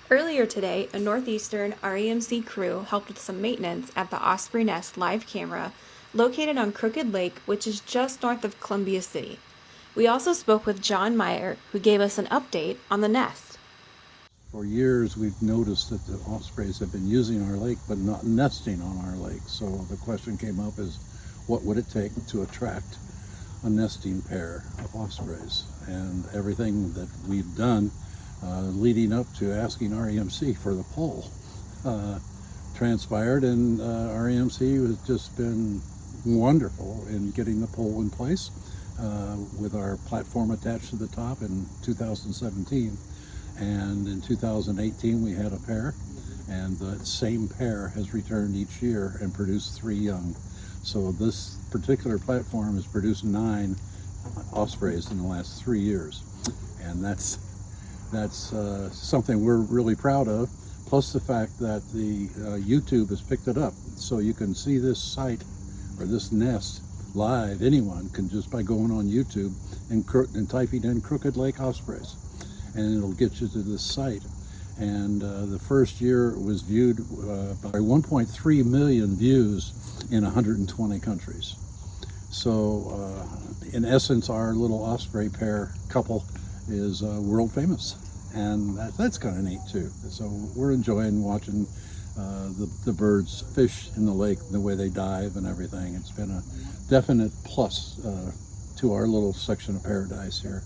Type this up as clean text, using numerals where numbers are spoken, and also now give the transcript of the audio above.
Earlier today, a Northeastern REMC crew helped with some maintenance at the Osprey Nest Live Camera located on Crooked Lake, which is just north of Columbia City. We also spoke with John Meier, who gave us an update on the nest. For years, we've noticed that the ospreys have been using our lake but not nesting on our lake. So the question came up is, what would it take to attract a nesting pair of ospreys? And everything that we've done leading up to asking REMC for the poll transpired, and REMC has just been wonderful in getting the poll in place with our platform attached to the top in 2017. And in 2018 we had a pair, and the same pair has returned each year and produced 3 young. So this particular platform has produced 9 ospreys in the last 3 years, and that's something we're really proud of. Plus the fact that the YouTube has picked it up, so you can see this site or this nest live. Anyone can, just by going on YouTube and typing in Crooked Lake Ospreys, and it'll get you to this site. And the first year it was viewed by 1.3 million views in 120 countries. So in essence, our little osprey pair couple is world famous, and that's kind of neat too. So we're enjoying watching the birds fish in the lake, the way they dive and everything. It's been a definite plus to our little section of paradise here.